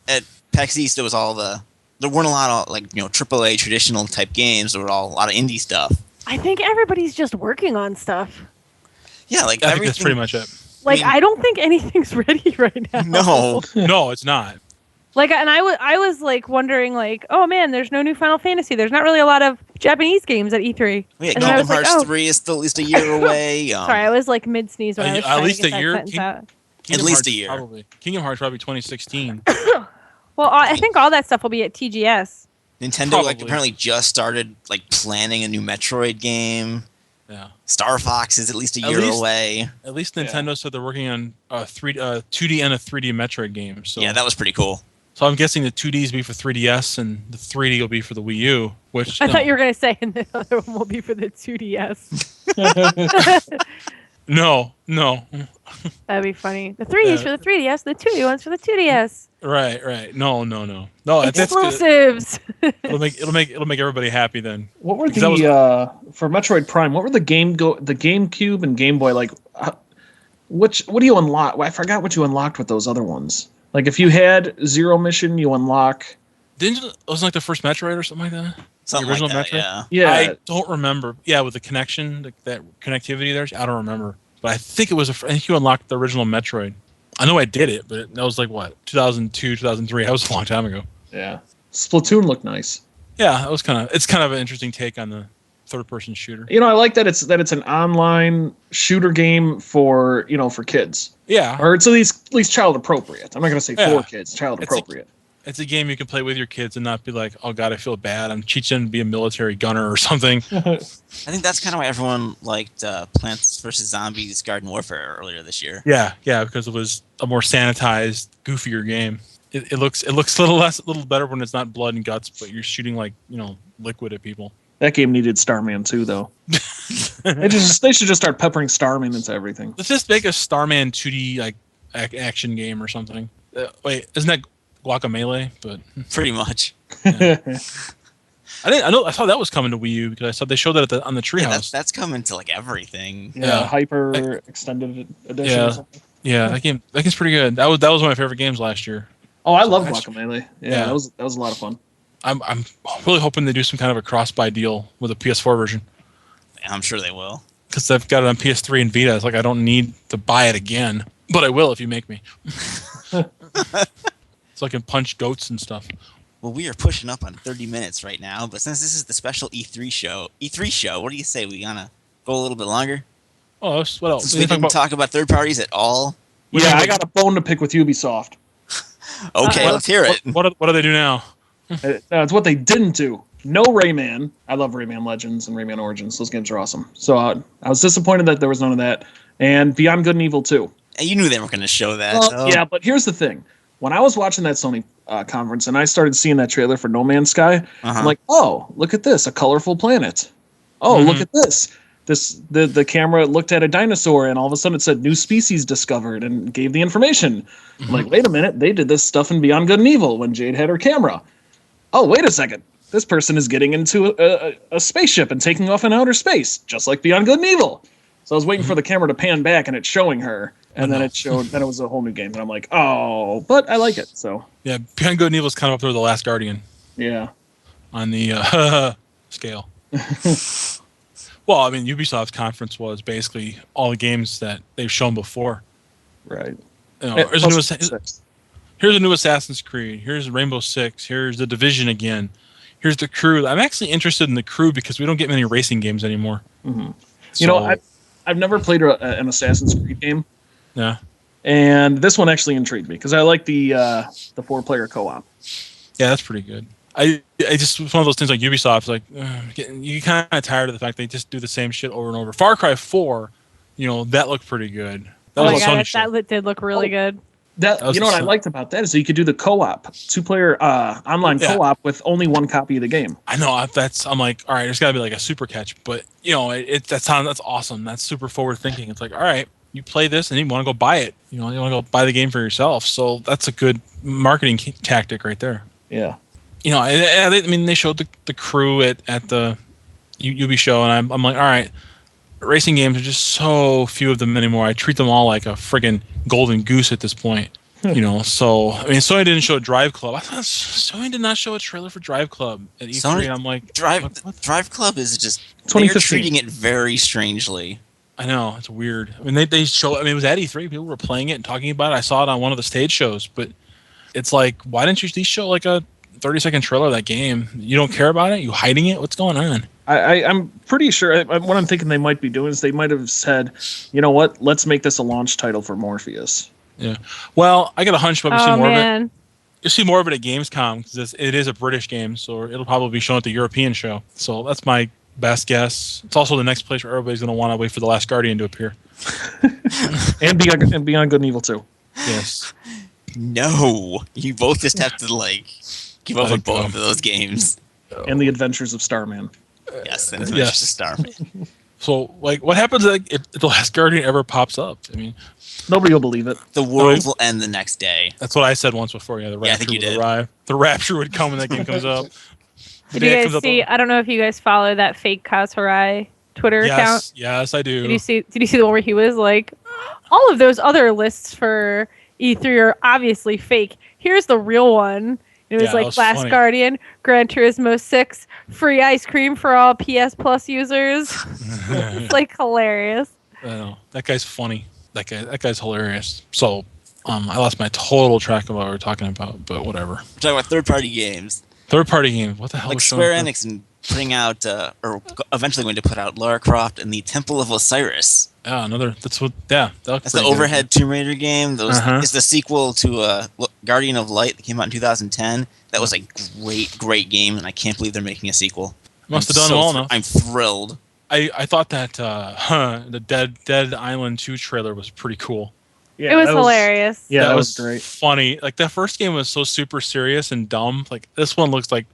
at PAX East, there weren't a lot of like AAA traditional type games. There were a lot of indie stuff. I think everybody's just working on stuff. Yeah, like I everything. think that's pretty much it. Like, I mean- I don't think anything's ready right now. No. No, it's not. Like, and I was like wondering, like, oh man, there's no new Final Fantasy. There's not really a lot of Japanese games at E3. Yeah, And then I Kingdom was like, Hearts oh. 3 is still at least a year away. Sorry, I was like mid sneeze when I was At trying least to get a that year. sentence out. Kingdom least Hearts a year. Probably. Kingdom Hearts probably 2016. Well, I think all that stuff will be at TGS. Nintendo like Probably. apparently just started like planning a new Metroid game. Yeah. Star Fox is at least a At year least- away. At least Nintendo said they're working on a 2D and a 3D Metroid game. So Yeah, that was pretty cool. So I'm guessing the 2Ds will be for 3DS and the 3D will be for the Wii U. Which I thought you were gonna say, and the other one will be for the 2DS. No. That'd be funny. The 3Ds for the 3DS, the 2D ones for the 2DS. Right. No. That's good. Exclusives. It'll make everybody happy then. What were 'Cause that was- for Metroid Prime? What were the GameCube and Game Boy like? What do you unlock? I forgot what you unlocked with those other ones. Like if you had Zero Mission, you unlock. Wasn't like the first Metroid or something like that? Something The original like that, Metroid? yeah. Yeah, I don't remember. Yeah, with the connection, that connectivity there, I don't remember. But I think it was. I think you unlocked the original Metroid. I know I did it, but that was like what 2002, 2003. That was a long time ago. yeah. Splatoon looked nice. Yeah, that was it's kind of an interesting take on the third-person shooter. I like that it's an online shooter game for for kids, Yeah, or it's at least child appropriate. I'm not gonna say Yeah. for kids, child It's like- appropriate. It's a game you can play with your kids and not be like, oh god, I feel bad. I'm teaching them to be a military gunner or something. I think that's kind of why everyone liked Plants vs Zombies Garden Warfare earlier this year. Yeah, because it was a more sanitized, goofier game. It looks a little better when it's not blood and guts, but you're shooting like liquid at people. That game needed Starman 2, though. They should just start peppering Starman into everything. Let's just make a Starman 2D like action game or something. Wait, isn't that Guacamelee? But Pretty much. I thought that was coming to Wii U because I saw they showed that on the Yeah, Treehouse. that's coming to like everything. Yeah, Hyper Extended Edition. Yeah. Or something. Yeah, that game's pretty good. That was one of my favorite games last year. Oh, I love Guacamelee. Yeah, Yeah. that was a lot of fun. I'm really hoping they do some kind of a cross-buy deal with a PS4 version I'm sure they will. because I've got it on PS3 and Vita. It's like I don't need to buy it again, but I will if you make me. So I can punch goats and stuff. Well, we are pushing up on 30 minutes right now, but since this is the special E3 show, what do you say? We gonna go a little bit longer? Oh, what else? Since we didn't talk about third parties at all. Yeah, I got a bone to pick with Ubisoft. Okay, let's hear it. What do they do now? It's what they didn't do. No Rayman. I love Rayman Legends and Rayman Origins. Those games are awesome. So I was disappointed that there was none of that. And Beyond Good and Evil 2. And you knew they weren't going to show that. Well, so. yeah, but here's the thing. When I was watching that Sony conference and I started seeing that trailer for No Man's Sky, I'm like, oh, look at this, a colorful planet. Oh, look at this. The camera looked at a dinosaur and all of a sudden it said new species discovered and gave the information. I'm like, wait a minute, they did this stuff in Beyond Good and Evil when Jade had her camera. Oh, wait a second. This person is getting into a spaceship and taking off in outer space, just like Beyond Good and Evil. So I was waiting for the camera to pan back and it's showing her. And then it was a whole new game. And I'm like, oh, but I like it. So Yeah, Beyond Good and Evil is kind of up there with The Last Guardian yeah. on the scale. Well, I mean, Ubisoft's conference was basically all the games that they've shown before. Right. Here's a new Assassin's Creed. Here's Rainbow Six. Here's The Division again. Here's The Crew. I'm actually interested in The Crew because we don't get many racing games anymore. Mm-hmm. I've never played an Assassin's Creed game. Yeah. And this one actually intrigued me because I like the 4-player co-op. Yeah, that's pretty good. I just it's one of those things like Ubisoft's like you kind of tired of the fact they just do the same shit over and over. Far Cry 4, that looked pretty good. That Oh my was a god, Sony show. that did look really good. That was you know what I the- liked about that is that you could do the co-op, 2-player online Yeah. co-op with only one copy of the game. I know I'm like, all right, there's got to be like a super catch, but that's awesome. That's super forward thinking. It's like, all right, you play this and you want to go buy it. You want to go buy the game for yourself. So that's a good marketing tactic right there. Yeah. I mean, they showed the Crew at the UB show, and I'm like, all right, racing games are just so few of them anymore. I treat them all like a friggin' golden goose at this point. So I mean, Sony didn't show Drive Club. I thought Sony did not show a trailer for Drive Club at E3, Sony- and I'm like, what? Drive Club is just they're 2015. treating it very strangely. I know, it's weird. I mean, they show. I mean, it was at E3. People were playing it and talking about it. I saw it on one of the stage shows, but it's like, why didn't you at least show like a 30-second trailer of that game? You don't care about it? You hiding it? What's going on? I'm pretty sure what I'm thinking they might be doing is they might have said, you know what, let's make this a launch title for Morpheus. Yeah. Well, I got a hunch we'll see Oh more of it. man. You'll see more of it at Gamescom because it is a British game, so it'll probably be shown at the European show. So that's my best guess. It's also the next place where everybody's going to want to wait for The Last Guardian to appear. And Beyond Good and Evil 2. Yes. No, you both just have to give up Let on it go. both of those games. And The Adventures of Starman. Yes, and it's Yes. just a star. So, what happens if The Last Guardian ever pops up? I mean, Nobody will believe it. The world will end the next day. that's what I said once before. Yeah, the Yeah, I rapture think you would did. arrive. The rapture would come when that game comes up. The Did day it you comes guys up- see? I don't know if you guys follow that fake Kaz Hirai Twitter account. Yes, I do. Did you see the one where he was like, all of those other lists for E3 are obviously fake. Here's the real one. It was Yeah, that like was Last funny. Guardian, Gran Turismo 6, free ice cream for all PS Plus users. It's like hilarious. I know. That guy's funny. That guy's hilarious. So, I lost my total track of what we were talking about, but whatever. We're talking about third-party games. Third-party game. What the hell? Like was Square showing- Enix and putting out, or eventually going to put out Lara Croft and the Temple of Osiris. Yeah, another. That's what. Yeah, that That's the overhead Tomb Raider game. Uh-huh. It's the sequel to Guardian of Light that came out in 2010. That was a great game, and I can't believe they're making a sequel. Must have done well enough. I'm thrilled. I thought that the Dead Island 2 trailer was pretty cool. Yeah, it was hilarious. Yeah, that was great. Funny. Like the first game was so super serious and dumb. Like this one looks like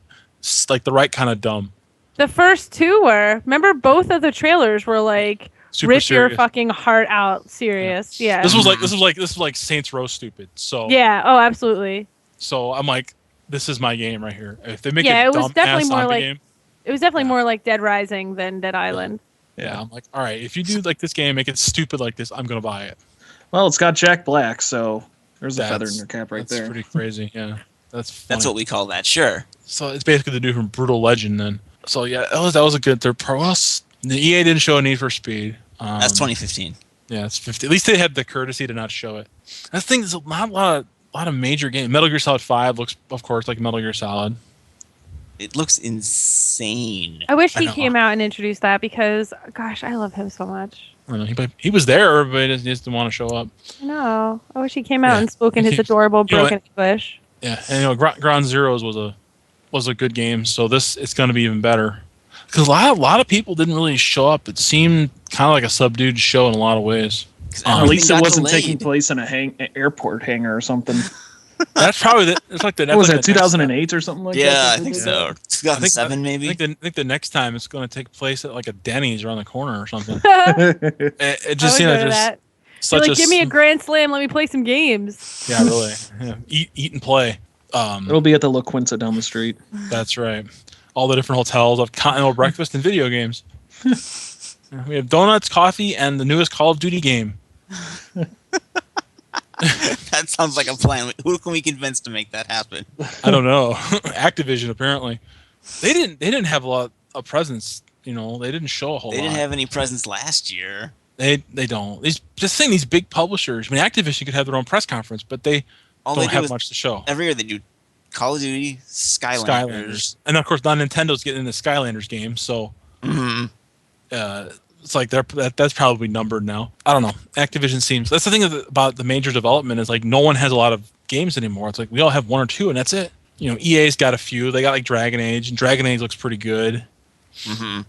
the right kind of dumb. The first two were. Remember, both of the trailers were like Super rip serious. your fucking heart out, serious. Yeah. This was like Saints Row stupid. So Yeah. Oh, absolutely. So I'm like, this is my game right here. If they make Yeah, a it was dumb definitely ass more zombie like- game, It was definitely Yeah. more like Dead Rising than Dead Island. yeah, I'm like, all right, if you do like this game, make it stupid like this, I'm gonna buy it. Well, it's got Jack Black, so there's a feather in That's- your cap right That's there. pretty crazy. Yeah, that's funny. That's what we call that. Sure. So it's basically the dude from Brutal Legend then. So yeah, that was a good third part. What else? The EA didn't show a Need for Speed. That's 2015. Yeah, it's 50. At least they had the courtesy to not show it. I think there's not a lot of major games. Metal Gear Solid 5 looks, of course, like Metal Gear Solid. It looks insane. I wish I he know. came out and introduced that because, gosh, I love him so much. I don't know. He was there, but he just didn't want to show up. No, I wish he came out Yeah. and spoke in his adorable You know broken English. Yeah, and Ground Zeroes was a good game, so it's going to be even better. Because a lot of people didn't really show up. It seemed kind of like a subdued show in a lot of ways. 'Cause At everything least it got wasn't delayed. taking place in a airport hangar or something. That's probably it's like the What was like that, the next- 2008 or something like that? Yeah, I they think did so. 2007 maybe. I think the next time it's going to take place at like a Denny's around the corner or something. I It would just seemed go like to just that. Be such like, give me a grand slam. Let me play some games. yeah, really. Yeah. Eat and play. It'll be at the La Quinta down the street. That's right. All the different hotels of continental breakfast and video games. Yeah, we have donuts, coffee, and the newest Call of Duty game. That sounds like a plan. Who can we convince to make that happen? I don't know. Activision apparently. They didn't have a lot of presence. You know, they didn't show a whole They lot. didn't have any presence last year. They don't. These big publishers. I mean, Activision could have their own press conference, but they All don't they do have is much to show. every year they do Call of Duty, Skylanders. And of course, now Nintendo's getting in the Skylanders game, so Mhm. it's like that's probably numbered now. I don't know. Activision seems that's the thing about the major development is like no one has a lot of games anymore. It's like we all have one or two, and that's it. You know, EA's got a few. They got like Dragon Age, and Dragon Age looks pretty good. Mhm.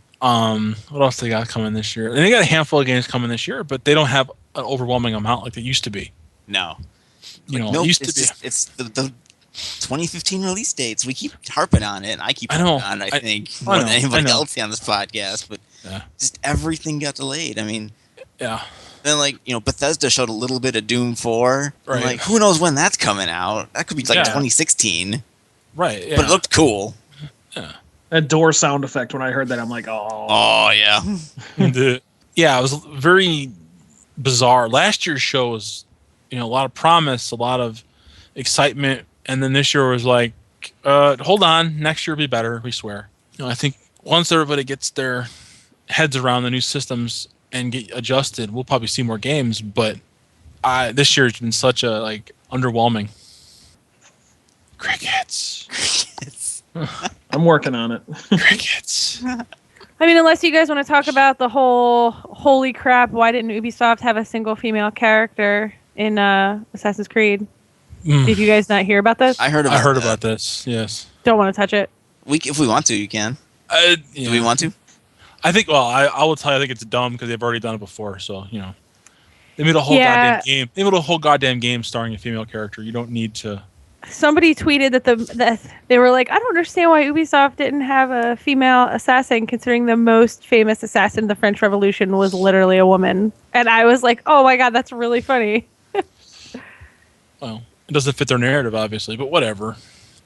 What else they got coming this year? And they got a handful of games coming this year, but they don't have an overwhelming amount like they used to be. No. You know, Nope, it used to it's be. just it's the 2015 release dates. We keep harping on it, and I keep I know. harping on it, I think, I more know, than I anybody know. else on this podcast. But Yeah. just everything got delayed. I mean, Yeah. then like Bethesda showed a little bit of Doom 4. And, Right. like who knows when that's coming out? That could be like Yeah. 2016. Right. Yeah. But it looked cool. That door sound effect, when I heard that, I'm like, oh. Oh yeah. Yeah, it was very bizarre. Last year's show was, a lot of promise, a lot of excitement, and then this year was like, hold on, next year will be better, we swear. I think once everybody gets their heads around the new systems and get adjusted, we'll probably see more games. But this year's been such a underwhelming. Crickets, I'm working on it. crickets. I mean, unless you guys want to talk about the whole holy crap, why didn't Ubisoft have a single female character in Assassin's Creed? Mm. Did you guys not hear about this? I heard about. I heard that. about this. Yes. Don't want to touch it. If we want to, you can. Yeah. Do we want to? I think. Well, I will tell you. I think it's dumb because they've already done it before. So they made a whole Yeah. goddamn game. They made a whole goddamn game starring a female character. You don't need to. Somebody tweeted that they were like, I don't understand why Ubisoft didn't have a female assassin, considering the most famous assassin of the French Revolution was literally a woman. And I was like, oh my god, that's really funny. Well, it doesn't fit their narrative, obviously, but whatever.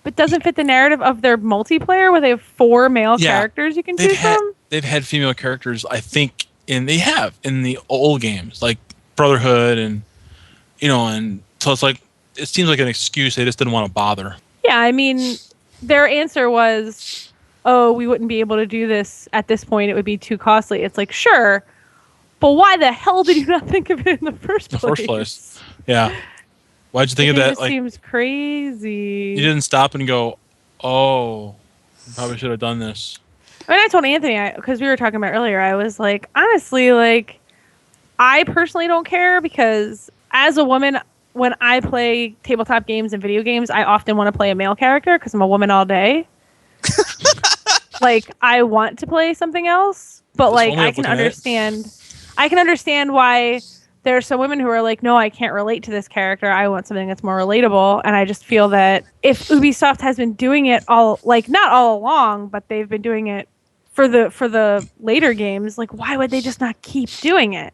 But doesn't fit the narrative of their multiplayer where they have 4 male Yeah. characters you can They've choose had from. they've had female characters. I think in the old games like Brotherhood and and so it's like it seems like an excuse. They just didn't want to bother. Yeah, I mean, their answer was, oh, we wouldn't be able to do this at this point. It would be too costly. It's like, sure, but why the hell did you not think of it in the first place? In the first place. Yeah. Why'd you think of It that? just Like seems crazy. you didn't stop and go, oh, we probably should have done this. I mean, I told Anthony, because we were talking about earlier, I was like, honestly, I personally don't care because as a woman, when I play tabletop games and video games, I often want to play a male character because I'm a woman all day. Like, I want to play something else, but That's like only I I'm can looking at it. understand why there are some women who are like, no, I can't relate to this character. I want something that's more relatable. And I just feel that if Ubisoft has been doing it all, like, not all along, but they've been doing it for the later games, like, why would they just not keep doing it?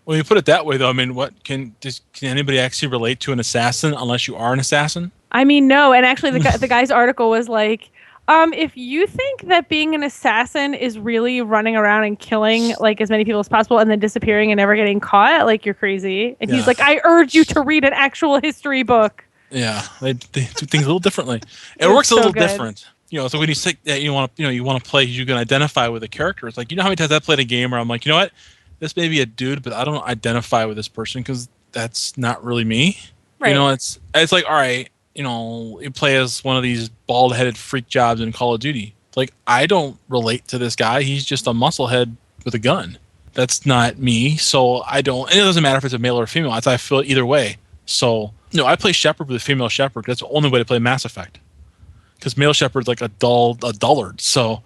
When you put it that way, though, I mean, can anybody actually relate to an assassin unless you are an assassin? I mean, no. And actually, the guy's article was like, if you think that being an assassin is really running around and killing like as many people as possible and then disappearing and never getting caught, like, you're crazy. And he's Yeah. like, I urge you to read an actual history book. Yeah, they do things a little differently. It It's works a so little good. different. You know, so when you say that you want to play, you can identify with a character. It's like, you know how many times I played a game where I'm like, you know what, this may be a dude, but I don't identify with this person because that's not really me. Right. You know, it's like, all right, you know, you play as one of these bald-headed freak jobs in Call of Duty. It's like, I don't relate to this guy. He's just a musclehead with a gun. That's not me. So I don't. And it doesn't matter if it's a male or a female. I feel either way. So I play Shepard with a female Shepard. That's the only way to play Mass Effect. Because male Shepard's like a dullard. So.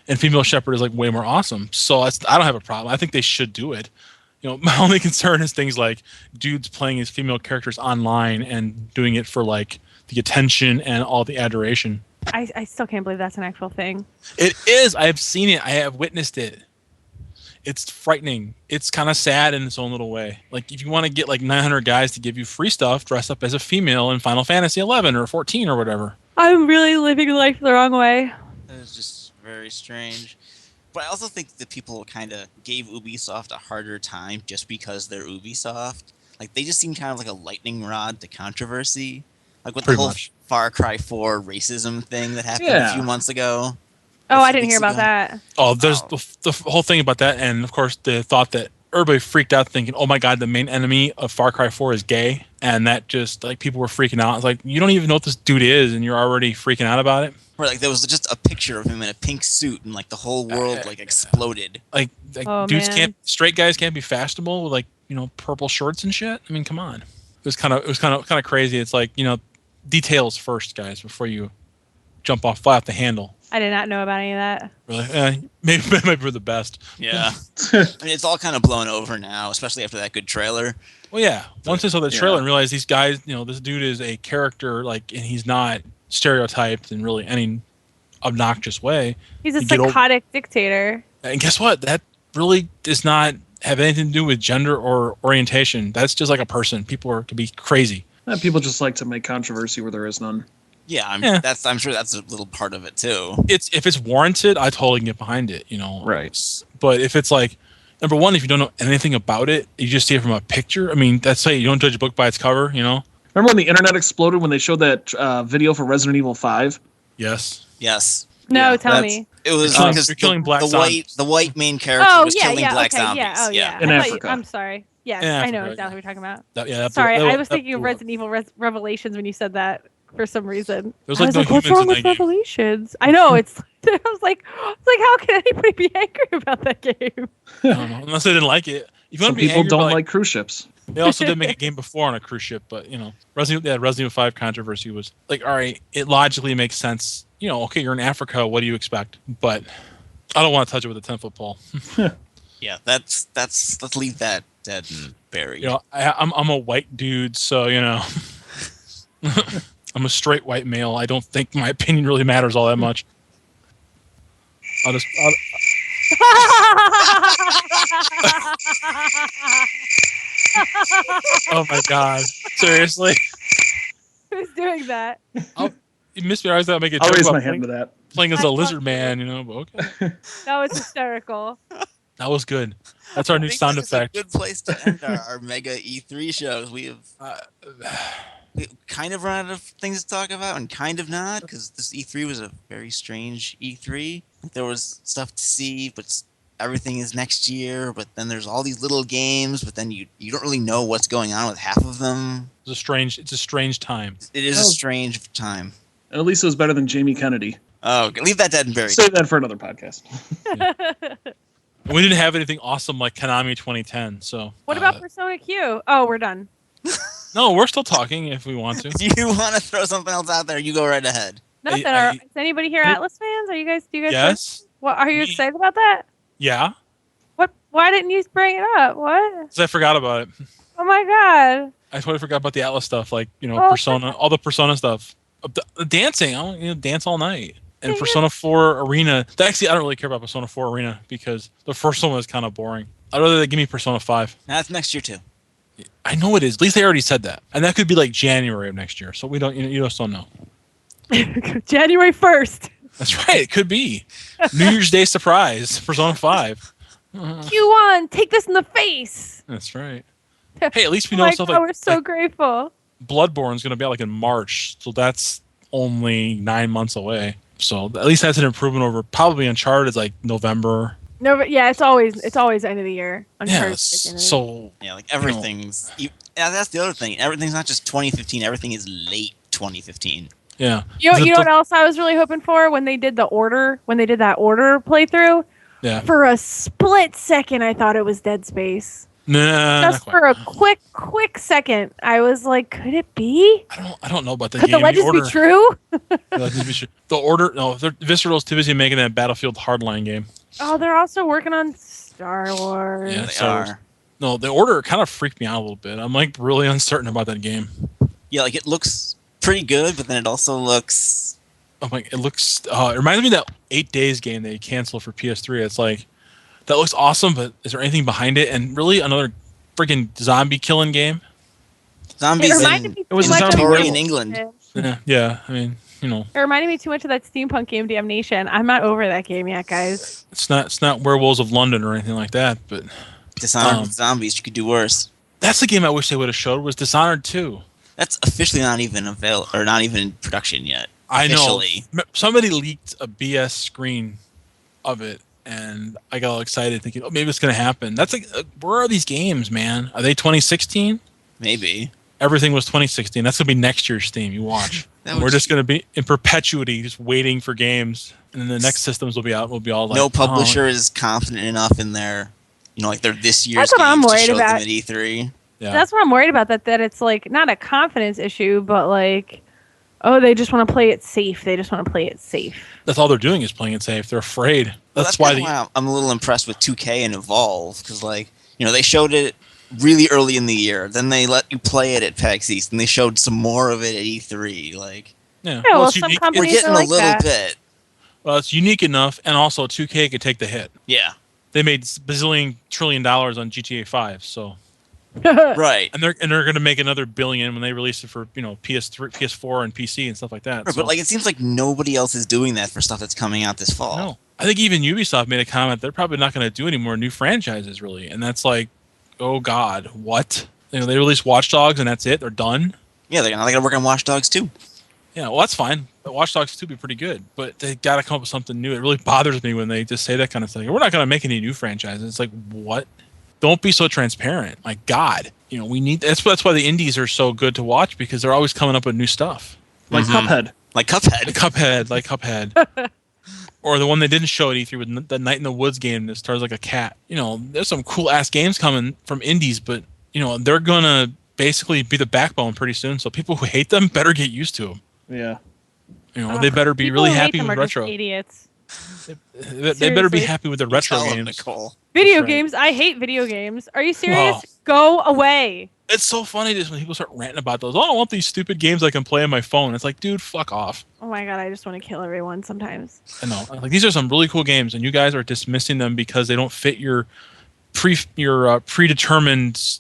And female Shepard is like way more awesome. So I don't have a problem. I think they should do it. You know, my only concern is things like dudes playing as female characters online and doing it for like the attention and all the adoration. I still can't believe that's an actual thing. It is. I have seen it. I have witnessed it. It's frightening. It's kind of sad in its own little way. Like, if you want to get like 900 guys to give you free stuff, dress up as a female in Final Fantasy 11 or 14 or whatever. I'm really living life the wrong way. It's just very strange. But I also think that people kind of gave Ubisoft a harder time just because they're Ubisoft. Like, they just seem kind of like a lightning rod to controversy. Like with Pretty the whole much. Far Cry 4 racism thing that happened Yeah. a few months ago. Oh, A I few didn't hear weeks about ago. that. Oh, there's Oh. the whole thing about that, and of course the thought that everybody freaked out thinking, oh my god, the main enemy of Far Cry 4 is gay, and that just, like, people were freaking out. It's like, you don't even know what this dude is, and you're already freaking out about it. Where like there was just a picture of him in a pink suit and like the whole world like exploded. Like Oh, dudes man. can't, straight guys can't be fashionable with, like, you know, purple shorts and shit. I mean, come on. It was kind of crazy. It's like, you know, details first, guys, before you fly off the handle. I did not know about any of that. Really, maybe we're the best. Yeah. I mean, it's all kind of blown over now, especially after that good trailer. Well, yeah. Once I saw the trailer Yeah. and realized these guys, you know, this dude is a character, like, and he's not stereotyped in really any obnoxious way. He's a You get over- psychotic dictator. And guess what? That really does not have anything to do with gender or orientation. That's just like a person. People can be crazy. People just like to make controversy where there is none. Yeah, Yeah. I'm sure that's a little part of it too. If it's warranted, I totally can get behind it, you know. Right. But if it's like, number one, if you don't know anything about it, you just see it from a picture. I mean, that's like, you don't judge a book by its cover, you know. Remember when the internet exploded when they showed that video for Resident Evil 5? Yes. Yes. No, Yeah, tell that's- me. It was You're killing- because you're killing black the zombies. white main character Oh, was yeah, killing yeah, black okay, zombies. yeah, oh, yeah. In I thought Africa. I'm sorry. Yes, In I know Africa, exactly what you're talking about. Sorry, Sorry, I was thinking of Resident Evil Revelations when you said that for some reason. There's I like was no like, what's humans wrong in with that game. Revelations? I know, it's I was like, how can anybody be angry about that game? I don't know, unless they didn't like it. If you want Some to be people angry, don't about, like cruise ships. They also did make a game before on a cruise ship, but, you know, Resident Evil 5 controversy was like, all right, it logically makes sense. You know, okay, you're in Africa, what do you expect? But I don't want to touch it with a 10-foot pole. Yeah, that's let's leave that dead and buried. You know, I'm a white dude, so, you know, I'm a straight white male. I don't think my opinion really matters all that much. I'll oh my god, seriously? Who's doing that? You missed me. I was going to make a I'll joke raise about my hand to that. playing as a lizard man, you know, but okay. That was hysterical. That was good. That's our I new think sound this is effect. a good place to end our mega E3 shows. We kind of run out of things to talk about and kind of not, because this E3 was a very strange E3. There was stuff to see, but everything is next year. But then there's all these little games, but then you don't really know what's going on with half of them. It's a strange time. It is Oh. a strange time. And at least it was better than Jamie Kennedy. Oh, leave that dead and buried. Save that for another podcast. We didn't have anything awesome like Konami 2010. So What about Persona Q? Oh, we're done. No, we're still talking if we want to. If you want to throw something else out there, you go right ahead. Is anybody here Atlas fans? Are you guys? Do you guys? Yes. What are you Me. excited about that? Yeah. What? Why didn't you bring it up? What? Because I forgot about it. Oh my god. I totally forgot about the Atlas stuff, like Oh, Persona, all the Persona stuff. The dancing, I want dance all night. And Yeah. Persona 4 Arena. Actually, I don't really care about Persona 4 Arena because the first one was kind of boring. I'd rather they give me Persona 5. That's next year too. I know it is. At least they already said that, and that could be like January of next year. So we don't, you just don't know. January 1st. That's right. It could be New Year's Day surprise. Persona 5. Q1, take this in the face. That's right. Hey, at least we Oh know my stuff god, like, we're so like grateful. Bloodborne's going to be out like in March, so that's only 9 months away. So at least that's an improvement over probably Uncharted is like November. No, but yeah, it's always end of the year. Yes. Uncharted, end of the year. So Yeah, like everything's. Yeah, that's the other thing. Everything's not just 2015. Everything is late 2015. yeah. You know The- what else I was really hoping for when they did that order playthrough? Yeah. For a split second, I thought it was Dead Space. Nah. Just for a quick second, I was like, could it be? I don't know about the Could game. the legends order, be true? The order. No, Visceral's too busy making that Battlefield Hardline game. Oh, they're also working on Star Wars. Yeah. They So- are. No, the order kind of freaked me out a little bit. I'm like really uncertain about that game. Yeah, like it looks pretty good, but then it also looks. I'm like, it looks. It reminds me of that 8 Days game they canceled for PS3. It's like that looks awesome, but is there anything behind it? And really, another freaking zombie killing game. Zombies It reminded in, me It was too a much zombie of Victorian werewolf. England. Yeah. I mean, It reminded me too much of that steampunk game Damnation. I'm not over that game yet, guys. it's not Werewolves of London or anything like that. But Dishonored Um, with zombies. You could do worse. that's the game I wish they would have showed was Dishonored 2. That's officially not even not even in production yet. I know. Officially. Somebody leaked a BS screen of it, and I got all excited thinking, oh, maybe it's going to happen. That's like, where are these games, man? Are they 2016? Maybe. Everything was 2016. That's going to be next year's Steam. You watch. That We're would- just going to be in perpetuity, just waiting for games. And then the next systems will be out. We'll be all like, No oh, publisher is confident enough in their, like their this year's That's what I'm games to worried show about. them at E3. yeah. That's what I'm worried about. That it's like not a confidence issue, but like, oh, they just want to play it safe. They just want to play it safe. That's all they're doing is playing it safe. They're afraid. Well, That's why kinda why I'm a little impressed with 2K and Evolve because, they showed it really early in the year. Then they let you play it at PAX East, and they showed some more of it at E3. yeah. well, it's some unique. companies- We're getting are like a little that. bit. Well, it's unique enough, and also 2K could take the hit. Yeah. They made bazillion trillion dollars on GTA 5, so Right. and they're going to make another billion when they release it for PS3, PS4, and PC and stuff like that. But So- it seems like nobody else is doing that for stuff that's coming out this fall. No, I think even Ubisoft made a comment. They're probably not going to do any more new franchises, really, and that's like, oh God, what? They released Watch Dogs, and that's it. They're done. Yeah, they're gonna work on Watch Dogs too. Yeah, well, that's fine. But Watch Dogs 2 be pretty good, but they got to come up with something new. It really bothers me when they just say that kind of thing. We're not going to make any new franchises. It's like, what? Don't be so transparent. My God, we need. That's why the indies are so good to watch because they're always coming up with new stuff. Like Mhm. Cuphead. Like Cuphead. Like Cuphead. Or the one they didn't show at E3 with the Night in the Woods game that stars like a cat. There's some cool ass games coming from indies, but they're gonna basically be the backbone pretty soon. So people who hate them better get used to them. Yeah. They better be People really who hate happy them with are just retro. idiots. They better be Seriously. happy with the retro Tell 'em, games. Nicole. Video That's right. games. I hate video games. Are you serious? Oh. Go away. It's so funny just when people start ranting about those. Oh, I want these stupid games I can play on my phone. It's like, dude, fuck off. Oh my god, I just want to kill everyone sometimes. I know. Like these are some really cool games, and you guys are dismissing them because they don't fit your predetermined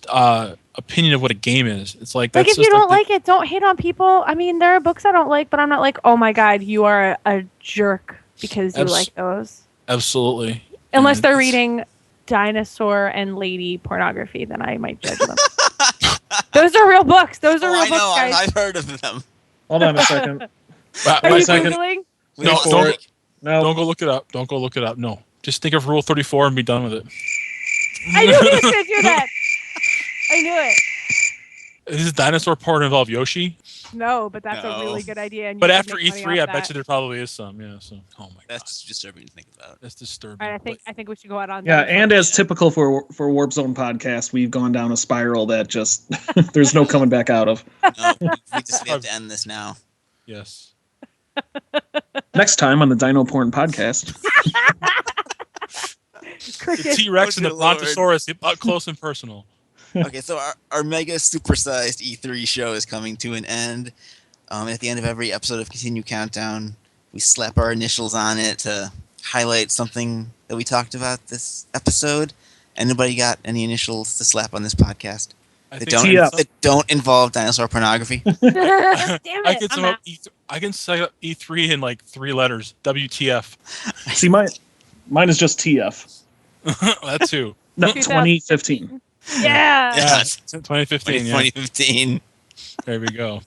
opinion of what a game is. It's like Like that's if you just don't the- like it, don't hate on people. I mean, there are books I don't like, but I'm not like, oh my god, you are a jerk because you Abs- like those. Absolutely. Unless And they're it's- reading dinosaur and lady pornography, then I might judge them. Those are real books. Those are Oh, real I books, know. guys. I've heard of them. Hold on a second. Are My you second- googling? No, Wait don't for it. No. Don't go look it up. Don't go look it up. No. Just think of Rule 34 and be done with it. I knew he was gonna do that. I knew it. Does this dinosaur porn involve Yoshi? No, but that's No. a really good idea. And you But could after make money E3, I off bet that. you there probably is some. Yeah. So, oh my god, That's disturbing to think about. that's disturbing. All right, I think we should go out on. Yeah, that. and as typical for Warp Zone podcast, we've gone down a spiral that just there's no coming back out of. No, we have to end this now. Yes. Next time on the Dino Porn podcast. The Cricket. T-Rex and the Oh, dear Lord. Brontosaurus up close and personal. Okay, so our mega supersized E3 show is coming to an end. At the end of every episode of Continue Countdown, we slap our initials on it to highlight something that we talked about this episode. Anybody got any initials to slap on this podcast I that think don't, TF. that don't involve dinosaur pornography? Damn it! I can I'm sum up out. I can say E3 in like 3 letters. WTF. See, mine is just TF. That too. No, 2000. 2015. Yeah. Yes. 2015. Yeah. 2015. There we go.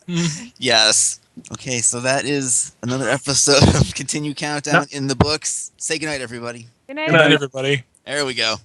Yes. Okay, so that is another episode of Continue Countdown in the books. Say goodnight, everybody. Good night. Good Good night, night. everybody. There we go.